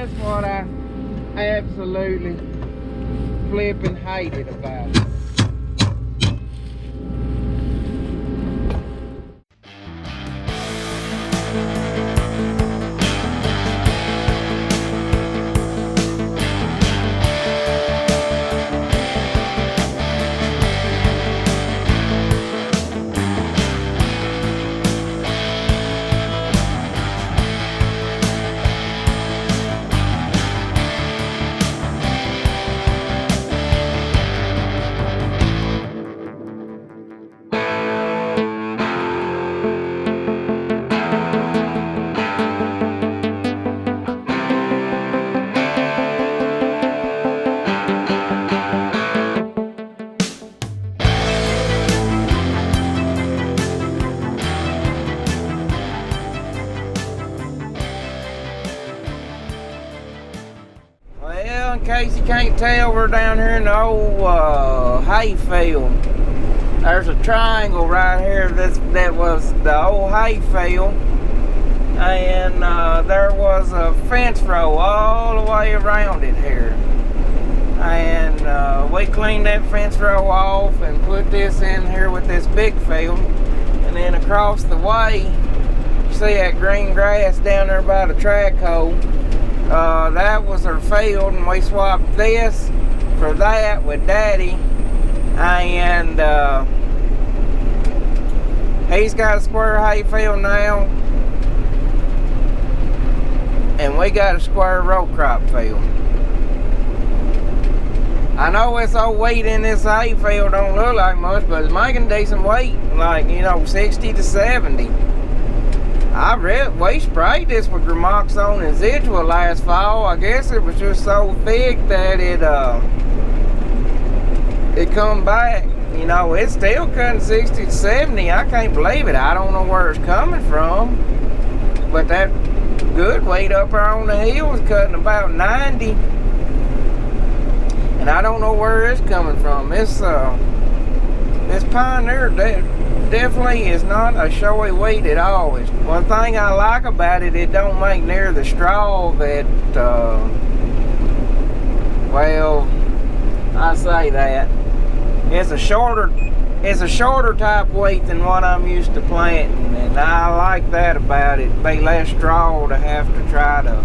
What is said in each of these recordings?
that's what I absolutely flipping hated about it. In case you can't tell, we're down here in the old hay field. There's a triangle right here that was the old hay field, and there was a fence row all the way around it here. And we cleaned that fence row off and put this in here with this big field. And then across the way, you see that green grass down there by the track hole. That was her field, and we swapped this for that with Daddy. And he's got a square hay field now, and we got a square row crop field. I know this old wheat in this hay field don't look like much, but it's making decent weight, like, you know, 60 to 70. We sprayed this with Gramoxone residual last fall. I guess it was just so thick that it come back. You know, it's still cutting 60 to 70. I can't believe it. I don't know where it's coming from. But that good weight up there on the hill was cutting about 90. And I don't know where it's coming from. This Pioneer definitely is not a showy wheat at all. It's one thing I like about it, it don't make near the straw that, well, I say that. It's a shorter type wheat than what I'm used to planting, and I like that about it. Be less straw to have to try to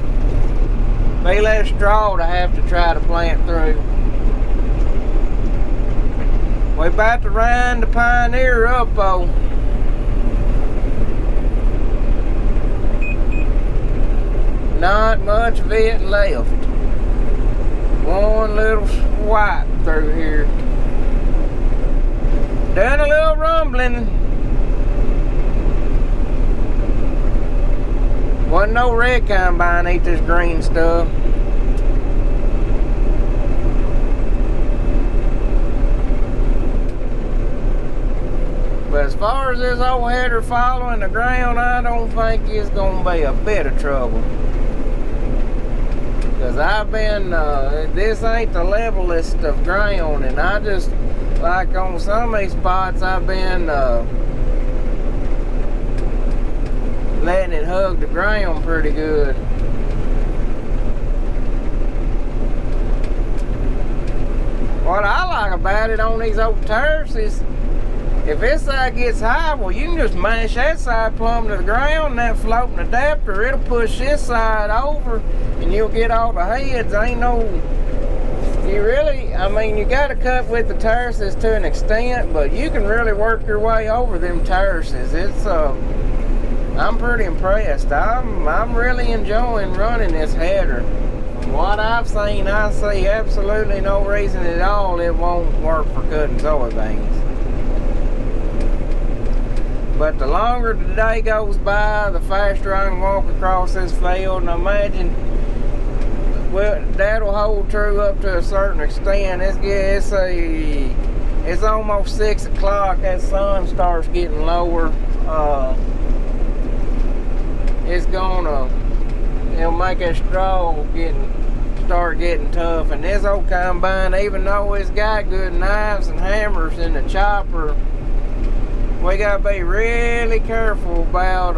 plant through. We're about to run the Pioneer up though. Not much of it left. One little swipe through here. Done a little rumbling. Wasn't no red combine eat this green stuff. But as far as this old header following the ground, I don't think it's going to be a bit of trouble. Because I've been, this ain't the levelest of ground, and I just, like on some of these spots, I've been letting it hug the ground pretty good. What I like about it on these old terraces, if this side gets high, well, you can just mash that side plumb to the ground, and that floating adapter, it'll push this side over, and you'll get all the heads. Ain't no, you got to cut with the terraces to an extent, but you can really work your way over them terraces. It's, I'm pretty impressed. I'm really enjoying running this header. From what I've seen, I see absolutely no reason at all it won't work for cutting soybeans. But the longer the day goes by, the faster I can walk across this field. And I imagine, well, that'll hold true up to a certain extent. It's almost 6 o'clock. That sun starts getting lower. It'll make that straw start getting tough. And this old combine, even though it's got good knives and hammers in the chopper, we gotta be really careful about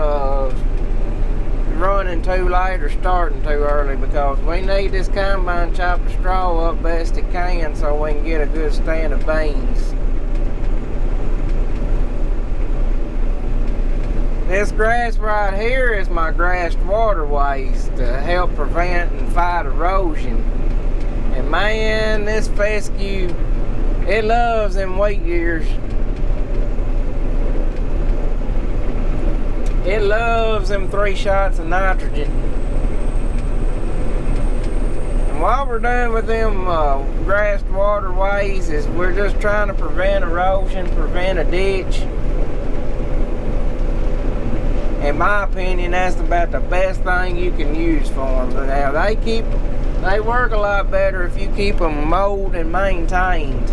running too late or starting too early, because we need this combine chop the straw up best it can so we can get a good stand of beans. This grass right here is my grassed waterways to help prevent and fight erosion. And man, this fescue, it loves them wheat ears. It loves them 3 shots of nitrogen. And what we're doing with them grassed waterways is we're just trying to prevent erosion, prevent a ditch. In my opinion, that's about the best thing you can use for them. But now they work a lot better if you keep them mowed and maintained.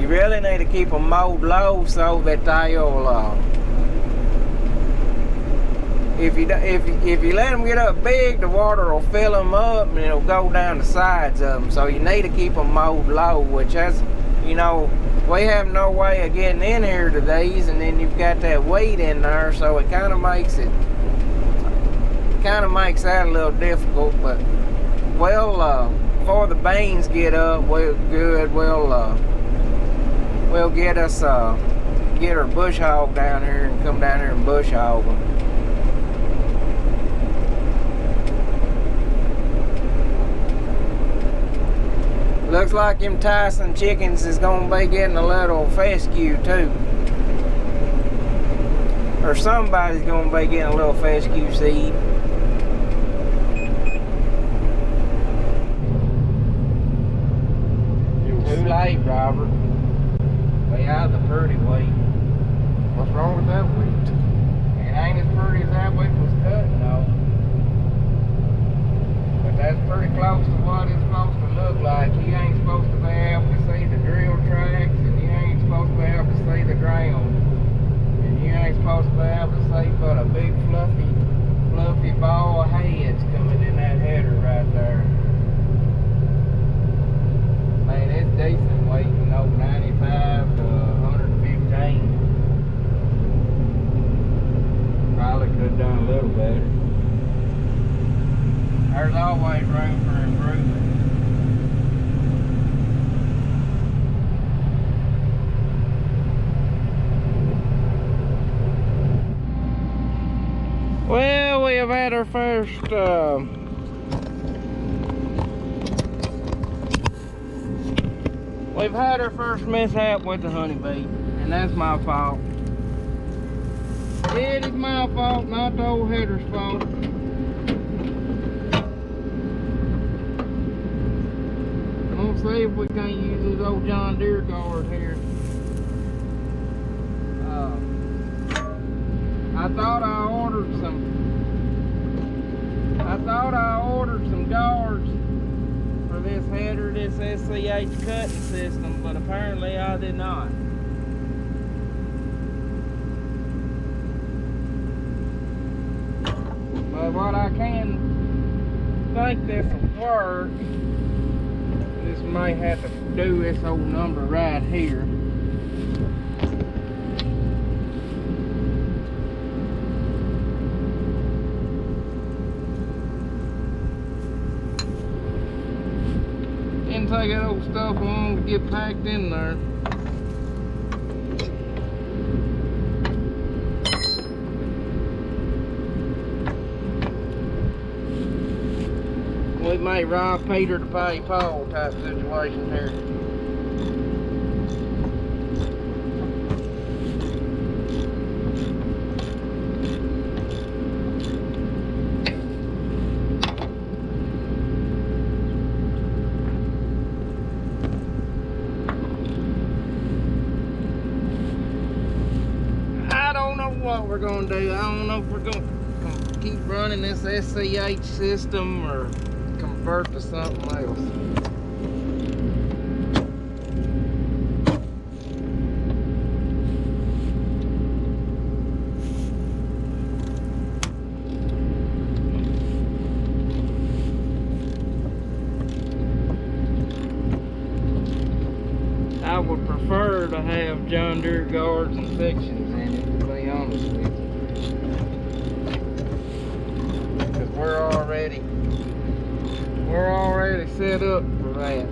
You really need to keep them mowed low so that they'll. If you let them get up big, the water will fill them up and it'll go down the sides of them. So you need to keep them mowed low, which has, you know, we have no way of getting in here to these, and then you've got that weed in there, so it kind of makes that a little difficult. But before the beans get up, we'll get our bush hog down here and come down here and bush hog them. Looks like them Tyson chickens is gonna be getting a little fescue too. Or somebody's gonna be getting a little fescue seed. Too late, Robert. We have the pretty wheat. What's wrong with that wheat? It ain't as pretty as that wheat was cut, no. But that's pretty close to what it's supposed to look like. You ain't supposed to be able to see the drill tracks, and you ain't supposed to be able to see the ground. And you ain't supposed to be able to see but a big fluffy ball of heads coming in that header right there. Man, it's decent weight, you know, 95 to 115. Probably could have done a little better. There's always room for improvement. Well, we have had our first mishap with the HoneyBee, and that's my fault. It is my fault, not the old header's fault. Let's see if we can't use this old John Deere guard here. I thought I ordered some guards for this header, this SCH cutting system, but apparently I did not. But what I can think this will work, this may have to do this old number right here. Didn't take that old stuff long to get packed in there. We may rob Peter to pay Paul type situation here. I don't know what we're gonna do. I don't know if we're gonna keep running this SCH system or convert to something else. I would prefer to have John Deere guards and sections in it, to be honest. already set up for that.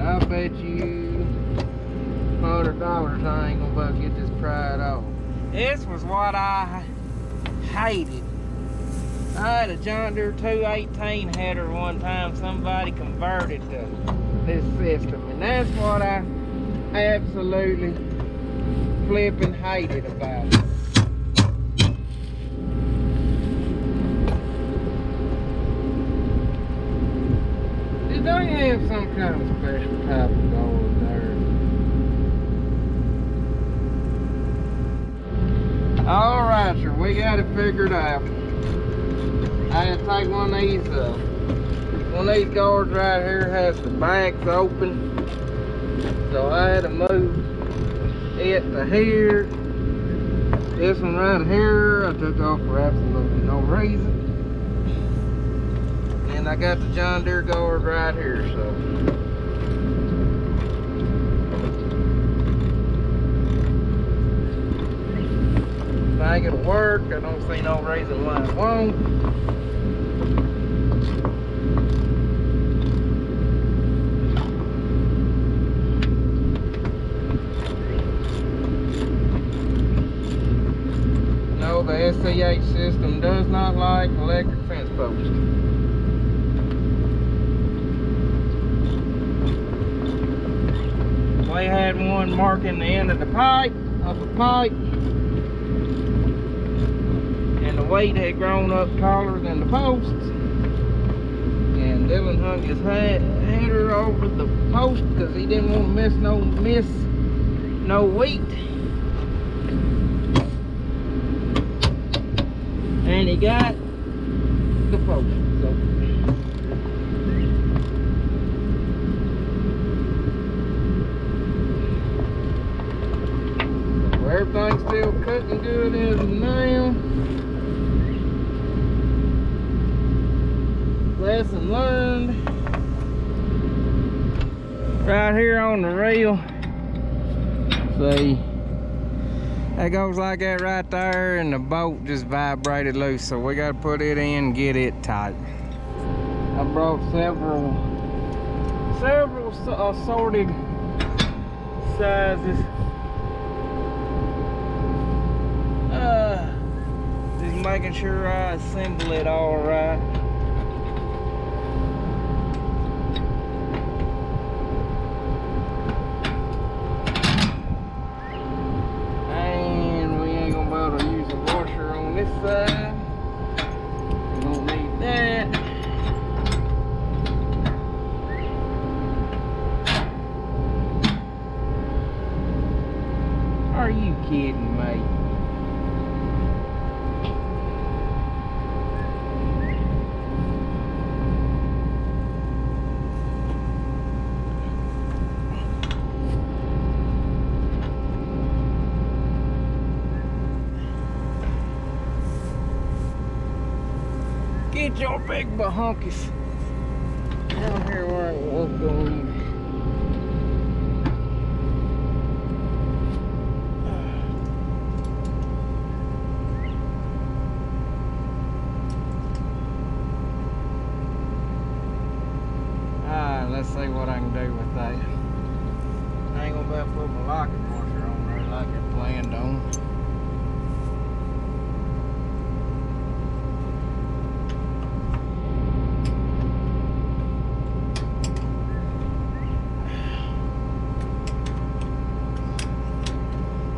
I bet you $100 I ain't gonna be able to get this pried off. This was what I hated. I had a John Deere 218 header one time. Somebody converted to this system, and that's what I absolutely flipping hated about it. It don't have some kind of special type of gold there. Alright, sir, we got it figured out. I had to take one of these guards right here has the backs open. So I had to move it to here. This one right here I took off for absolutely no reason. And I got the John Deere guard right here, so. I think it'll work. I don't see no reason why it won't. No, the SCH system does not like electric fence posts. We had one marking the end of the pipe, of a pipe. The weight had grown up taller than the posts, and Dylan hung his header over the post because he didn't want to miss no wheat, and he got the post. So everything's still cutting good as of now. Lesson learned. Right here on the reel, see, that goes like that right there, and the bolt just vibrated loose, so we got to put it in and get it tight. I brought several assorted sizes. Just making sure I assemble it all right. This side, we don't need that. Are you kidding me? Get your big bahonkies down here where it was going. Alright, let's see what I can do with that. I ain't gonna be able to put my locking washer on there like I planned on.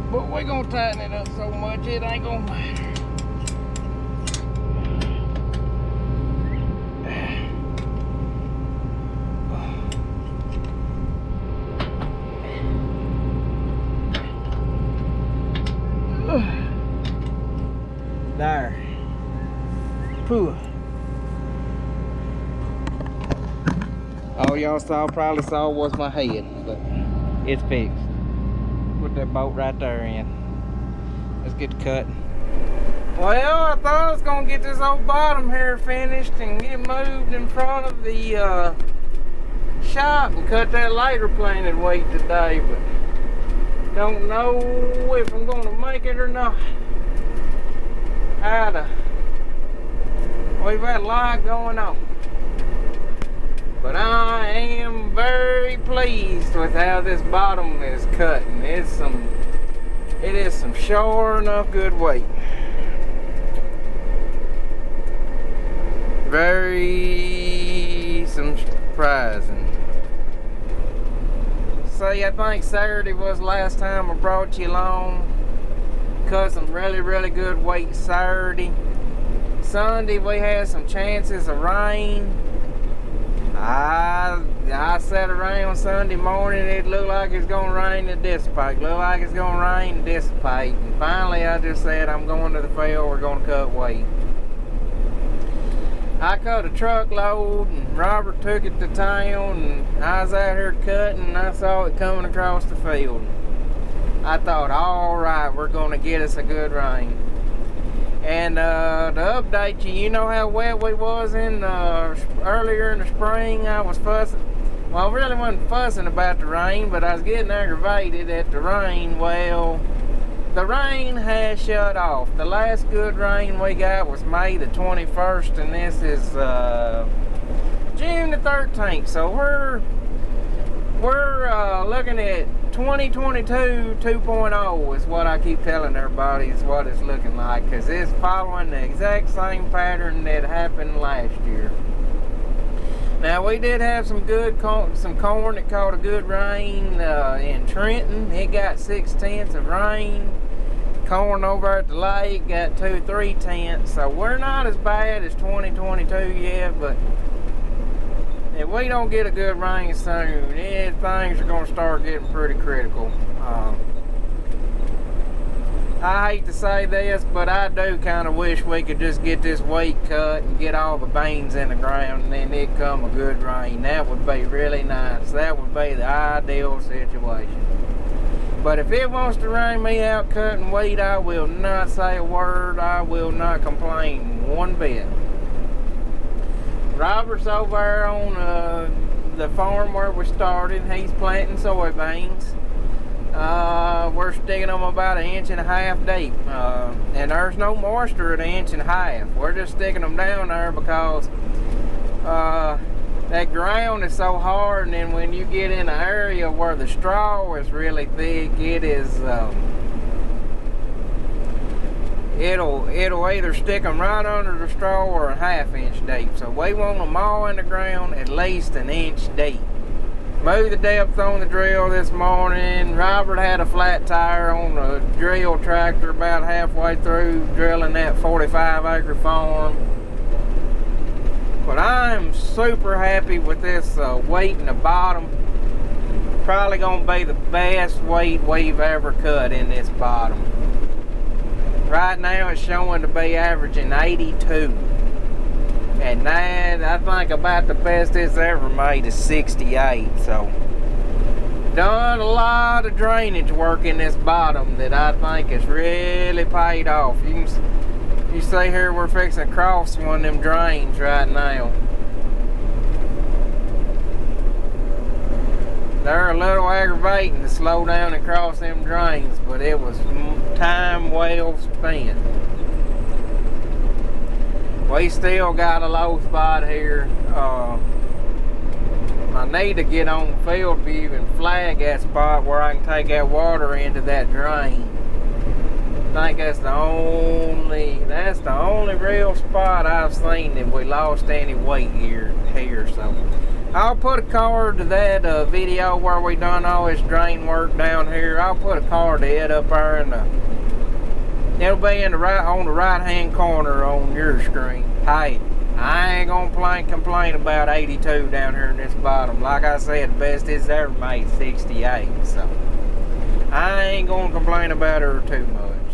But we're gonna tighten it up so much it ain't gonna matter. There. Pooh. All y'all probably saw was my head, but it's fixed. Put that bolt right there in. Let's get the cut. Well, I thought I was gonna get this old bottom here finished and get moved in front of the shop and cut that later planted weight today, but don't know if I'm gonna make it or not. We've had a lot going on. But I am very pleased with how this bottom is cutting. It is some sure enough good weight. Very surprising. See, I think Saturday was the last time I brought you along. Cut some really, really good weight Saturday. Sunday we had some chances of rain. I sat around Sunday morning, it looked like it's gonna rain and dissipate. Looked like it's gonna rain and dissipate. And finally I just said, I'm going to the field, we're gonna cut weight. I cut a truckload and Robert took it to town, and I was out here cutting and I saw it coming across the field. I thought, alright, we're gonna get us a good rain. And to update you, you know how wet we was in earlier in the spring. I was fussing. Well, I really wasn't fussing about the rain, but I was getting aggravated at the rain. Well, the rain has shut off. The last good rain we got was May the 21st, and this is June the 13th. So we're looking at 2022 2.0 is what I keep telling everybody is what it's looking like, because it's following the exact same pattern that happened last year. Now we did have some corn that caught a good rain in Trenton. It got 6/10 of rain. Corn over at the lake got 2-3 so we're not as bad as 2022 yet, but if we don't get a good rain soon, things are going to start getting pretty critical. I hate to say this, but I do kind of wish we could just get this weight cut and get all the beans in the ground, and then it come a good rain. That would be really nice. That would be the ideal situation. But if it wants to rain me out cutting wheat, I will not say a word. I will not complain one bit. Robert's over there on the farm where we started. He's planting soybeans. We're sticking them about 1.5 inches deep. And there's no moisture at 1.5 inches. We're just sticking them down there because that ground is so hard, and then when you get in an area where the straw is really thick, it is it'll either stick them right under the straw or 1/2 inch deep. So we want them all in the ground at least 1 inch deep. Moved the depth on the drill this morning. Robert had a flat tire on the drill tractor about halfway through drilling that 45-acre farm. But I'm super happy with this weight in the bottom. Probably gonna be the best weight we've ever cut in this bottom. Right now it's showing to be averaging 82. And that, I think about the best it's ever made is 68. So, done a lot of drainage work in this bottom that I think has really paid off. You see here we're fixing to cross one of them drains right now. They're a little aggravating to slow down and cross them drains, but it was time well spent. We still got a low spot here. I need to get on the field to even flag that spot where I can take that water into that drain. I think that's the only real spot I've seen that we lost any weight here. So I'll put a card to that video where we done all this drain work down here. I'll put a card to it up there in the. It'll be on the right hand corner on your screen. Hey, I ain't gonna complain about 82 down here in this bottom. Like I said, the best it's ever made 68. So I ain't gonna complain about her too much.